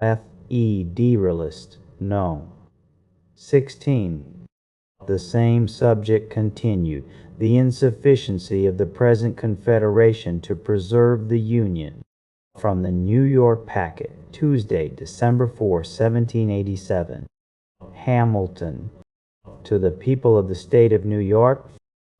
Federalist, no. 16. The same subject continued. The insufficiency of the present Confederation to preserve the Union. From the New York Packet, Tuesday, December 4, 1787. Hamilton. To the people of the state of New York,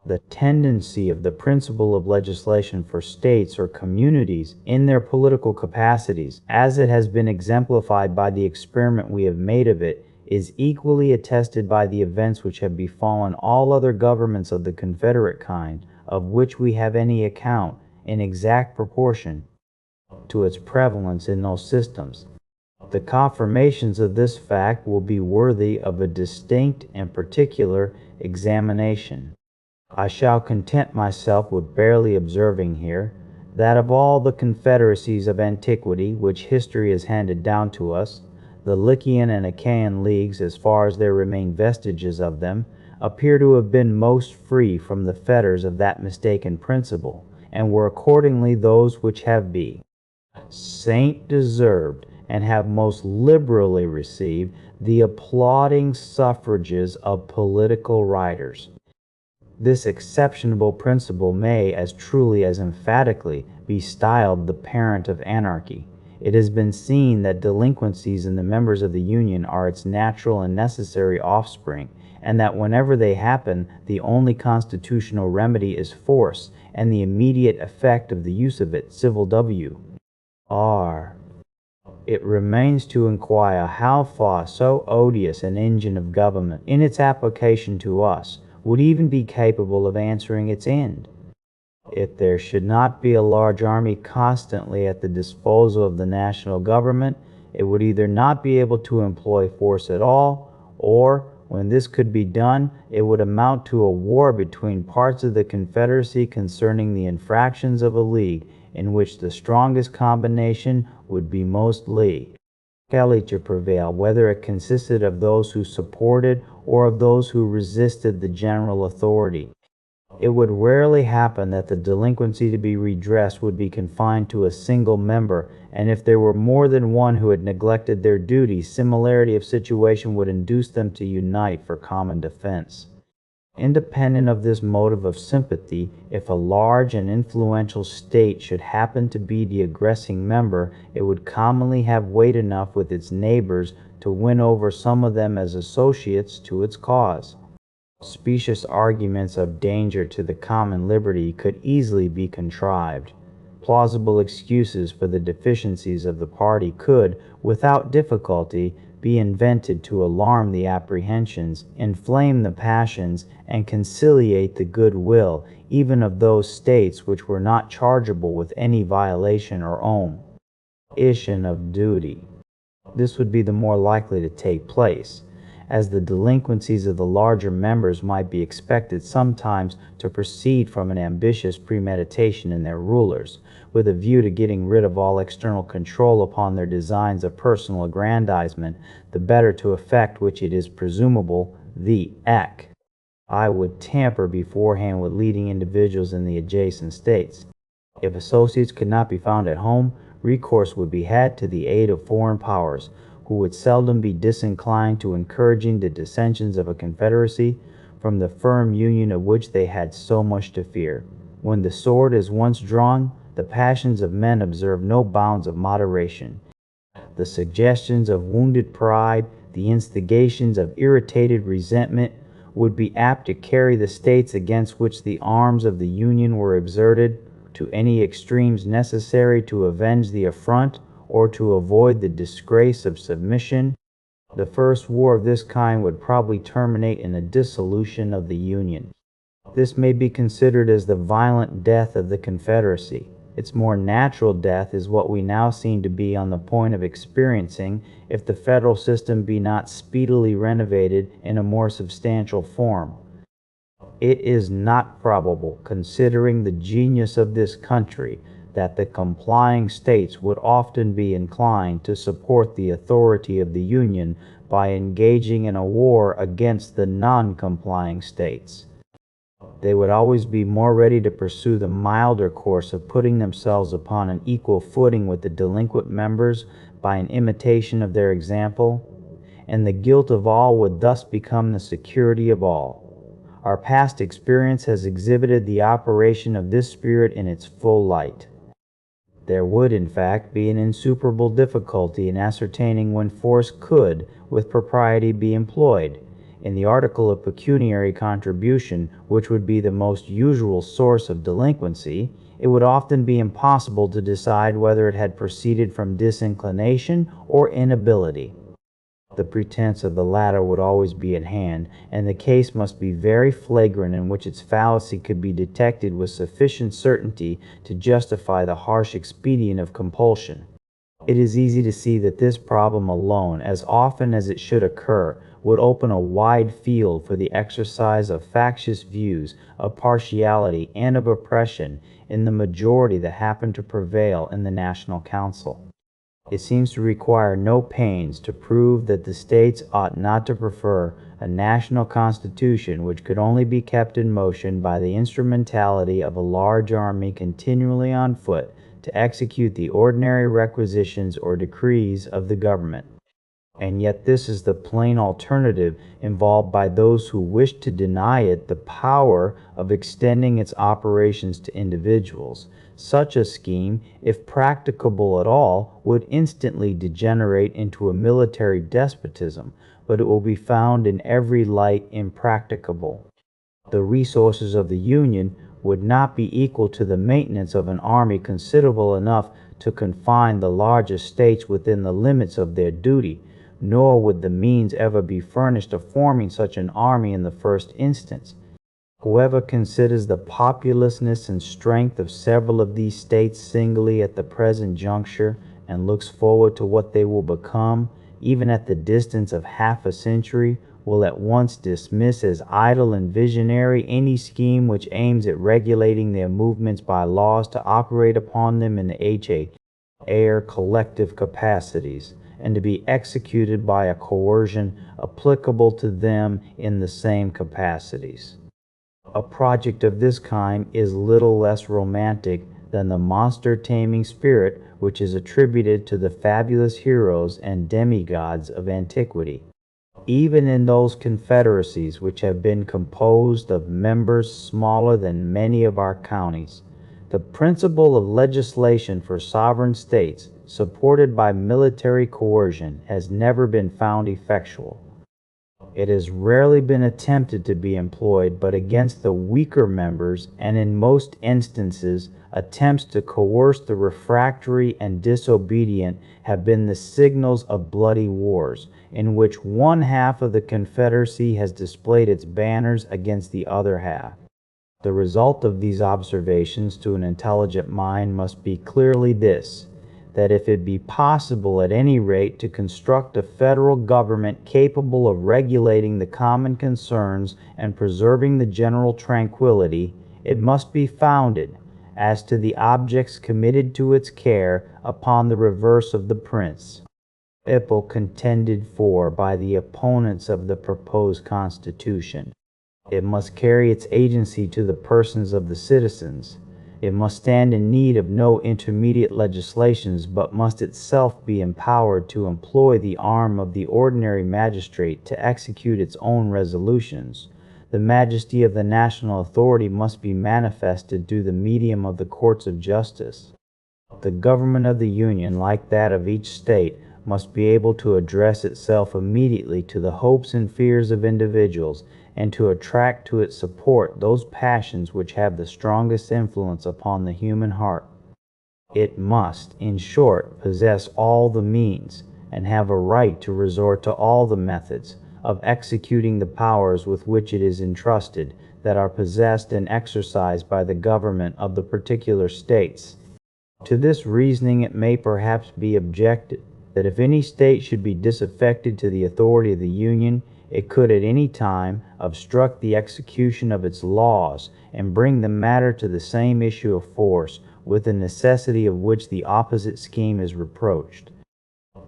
the tendency of the principle of legislation for states or communities in their political capacities, as it has been exemplified by the experiment we have made of it, is equally attested by the events which have befallen all other governments of the Confederate kind, of which we have any account, in exact proportion to its prevalence in those systems. The confirmations of this fact will be worthy of a distinct and particular examination. I shall content myself with barely observing here, that of all the confederacies of antiquity which history has handed down to us, the Lycian and Achaean leagues, as far as there remain vestiges of them, appear to have been most free from the fetters of that mistaken principle, and were accordingly those which have been saint deserved, and have most liberally received the applauding suffrages of political writers. This exceptionable principle may, as truly as emphatically, be styled the parent of anarchy. It has been seen that delinquencies in the members of the Union are its natural and necessary offspring, and that whenever they happen, the only constitutional remedy is force, and the immediate effect of the use of it, civil W.R. It remains to inquire how far so odious an engine of government, in its application to us, would even be capable of answering its end. If there should not be a large army constantly at the disposal of the national government, it would either not be able to employ force at all, or, when this could be done, it would amount to a war between parts of the Confederacy concerning the infractions of a league, in which the strongest combination would be most likely to prevail, whether it consisted of those who supported or of those who resisted the general authority. It would rarely happen that the delinquency to be redressed would be confined to a single member, and if there were more than one who had neglected their duty, similarity of situation would induce them to unite for common defense. Independent of this motive of sympathy, if a large and influential state should happen to be the aggressing member, it would commonly have weight enough with its neighbors to win over some of them as associates to its cause. Specious arguments of danger to the common liberty could easily be contrived. Plausible excuses for the deficiencies of the party could, without difficulty, be invented to alarm the apprehensions, inflame the passions, and conciliate the good will, even of those states which were not chargeable with any violation or omission of duty. This would be the more likely to take place, as the delinquencies of the larger members might be expected sometimes to proceed from an ambitious premeditation in their rulers, with a view to getting rid of all external control upon their designs of personal aggrandizement, the better to effect which it is presumable the I would tamper beforehand with leading individuals in the adjacent states. If associates could not be found at home, recourse would be had to the aid of foreign powers, who would seldom be disinclined to encouraging the dissensions of a confederacy, from the firm union of which they had so much to fear. When the sword is once drawn, the passions of men observe no bounds of moderation. The suggestions of wounded pride, the instigations of irritated resentment, would be apt to carry the states against which the arms of the Union were exerted to any extremes necessary to avenge the affront or to avoid the disgrace of submission. The first war of this kind would probably terminate in a dissolution of the Union. This may be considered as the violent death of the Confederacy. Its more natural death is what we now seem to be on the point of experiencing if the federal system be not speedily renovated in a more substantial form. It is not probable, considering the genius of this country, that the complying states would often be inclined to support the authority of the Union by engaging in a war against the non-complying states. They would always be more ready to pursue the milder course of putting themselves upon an equal footing with the delinquent members by an imitation of their example, and the guilt of all would thus become the security of all. Our past experience has exhibited the operation of this spirit in its full light. There would, in fact, be an insuperable difficulty in ascertaining when force could, with propriety, be employed. In the article of pecuniary contribution, which would be the most usual source of delinquency, it would often be impossible to decide whether it had proceeded from disinclination or inability. The pretense of the latter would always be at hand, and the case must be very flagrant in which its fallacy could be detected with sufficient certainty to justify the harsh expedient of compulsion. It is easy to see that this problem alone, as often as it should occur, would open a wide field for the exercise of factious views, of partiality, and of oppression in the majority that happen to prevail in the National Council. It seems to require no pains to prove that the states ought not to prefer a national constitution which could only be kept in motion by the instrumentality of a large army continually on foot to execute the ordinary requisitions or decrees of the government. And yet this is the plain alternative involved by those who wish to deny it the power of extending its operations to individuals. Such a scheme, if practicable at all, would instantly degenerate into a military despotism, but it will be found in every light impracticable. The resources of the Union would not be equal to the maintenance of an army considerable enough to confine the larger states within the limits of their duty, nor would the means ever be furnished of forming such an army in the first instance. Whoever considers the populousness and strength of several of these states singly at the present juncture, and looks forward to what they will become, even at the distance of half a century, will at once dismiss as idle and visionary any scheme which aims at regulating their movements by laws to operate upon them in the air collective capacities, and to be executed by a coercion applicable to them in the same capacities. A project of this kind is little less romantic than the monster-taming spirit which is attributed to the fabulous heroes and demigods of antiquity. Even in those confederacies which have been composed of members smaller than many of our counties, the principle of legislation for sovereign states, supported by military coercion, has never been found effectual. It has rarely been attempted to be employed but against the weaker members, and in most instances attempts to coerce the refractory and disobedient have been the signals of bloody wars, in which one half of the Confederacy has displayed its banners against the other half. The result of these observations to an intelligent mind must be clearly this, that if it be possible at any rate to construct a federal government capable of regulating the common concerns and preserving the general tranquility, it must be founded, as to the objects committed to its care, upon the reverse of the prince. Contended for by the opponents of the proposed Constitution. It must carry its agency to the persons of the citizens. It must stand in need of no intermediate legislations, but must itself be empowered to employ the arm of the ordinary magistrate to execute its own resolutions. The majesty of the national authority must be manifested through the medium of the courts of justice. The government of the Union, like that of each state, must be able to address itself immediately to the hopes and fears of individuals, and to attract to its support those passions which have the strongest influence upon the human heart. It must, in short, possess all the means, and have a right to resort to all the methods, of executing the powers with which it is entrusted, that are possessed and exercised by the government of the particular states. To this reasoning it may perhaps be objected, that if any state should be disaffected to the authority of the Union, it could at any time obstruct the execution of its laws, and bring the matter to the same issue of force, with the necessity of which the opposite scheme is reproached.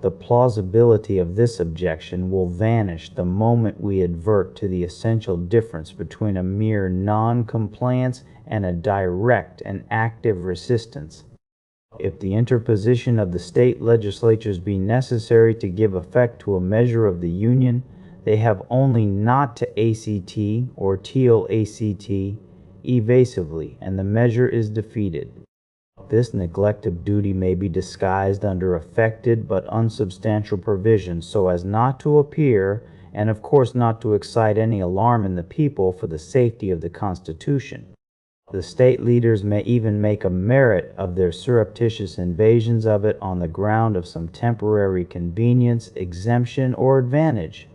The plausibility of this objection will vanish the moment we advert to the essential difference between a mere non-compliance and a direct and active resistance. If the interposition of the state legislatures be necessary to give effect to a measure of the Union, they have only not to ACT or TIL ACT evasively, and the measure is defeated. This neglect of duty may be disguised under affected but unsubstantial provisions so as not to appear, and of course not to excite any alarm in the people for the safety of the Constitution. The state leaders may even make a merit of their surreptitious invasions of it on the ground of some temporary convenience, exemption, or advantage.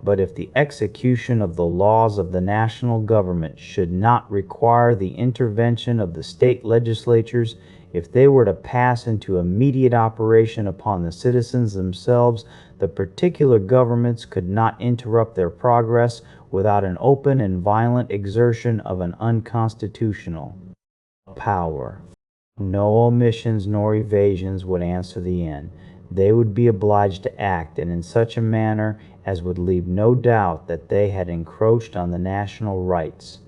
But if the execution of the laws of the national government should not require the intervention of the state legislatures, if they were to pass into immediate operation upon the citizens themselves, the particular governments could not interrupt their progress without an open and violent exertion of an unconstitutional power. No omissions nor evasions would answer the end. They would be obliged to act, and in such a manner as would leave no doubt that they had encroached on the national rights.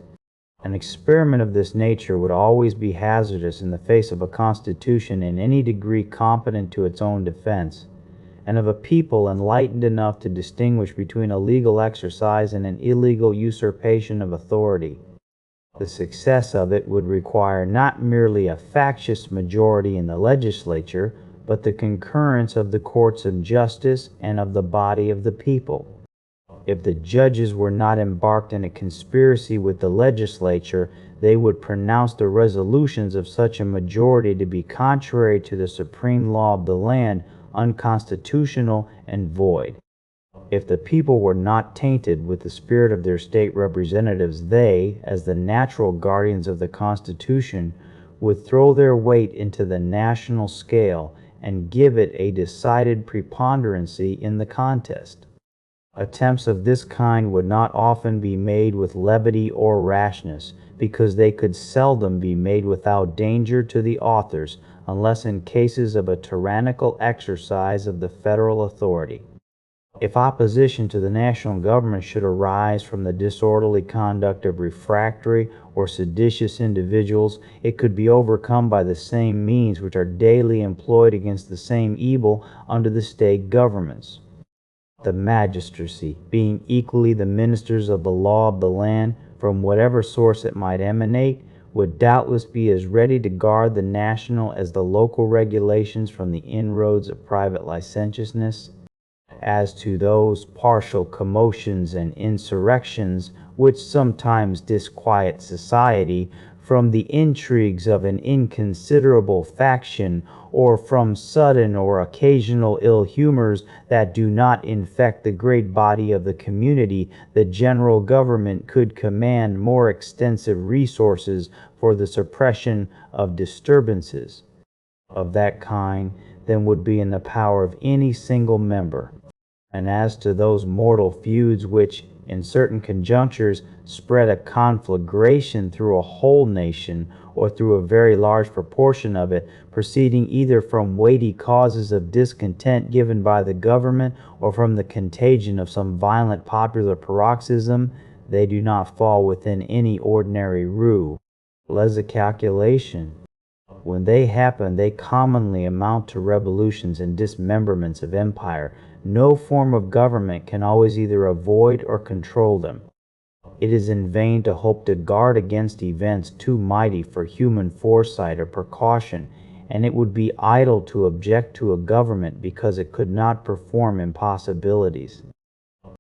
An experiment of this nature would always be hazardous in the face of a constitution in any degree competent to its own defense, and of a people enlightened enough to distinguish between a legal exercise and an illegal usurpation of authority. The success of it would require not merely a factious majority in the legislature, but the concurrence of the courts of justice and of the body of the people. If the judges were not embarked in a conspiracy with the legislature, they would pronounce the resolutions of such a majority to be contrary to the supreme law of the land, unconstitutional and void. If the people were not tainted with the spirit of their state representatives, they, as the natural guardians of the Constitution, would throw their weight into the national scale and give it a decided preponderancy in the contest. Attempts of this kind would not often be made with levity or rashness, because they could seldom be made without danger to the authors, unless in cases of a tyrannical exercise of the federal authority. If opposition to the national government should arise from the disorderly conduct of refractory or seditious individuals, it could be overcome by the same means which are daily employed against the same evil under the state governments. The magistracy, being equally the ministers of the law of the land, from whatever source it might emanate, would doubtless be as ready to guard the national as the local regulations from the inroads of private licentiousness. As to those partial commotions and insurrections which sometimes disquiet society, from the intrigues of an inconsiderable faction, or from sudden or occasional ill humors that do not infect the great body of the community, the general government could command more extensive resources for the suppression of disturbances of that kind than would be in the power of any single member. And as to those mortal feuds which, in certain conjunctures, spread a conflagration through a whole nation, or through a very large proportion of it, proceeding either from weighty causes of discontent given by the government, or from the contagion of some violent popular paroxysm, they do not fall within any ordinary rule, as a calculation. When they happen, they commonly amount to revolutions and dismemberments of empire. No form of government can always either avoid or control them. It is in vain to hope to guard against events too mighty for human foresight or precaution, and it would be idle to object to a government because it could not perform impossibilities.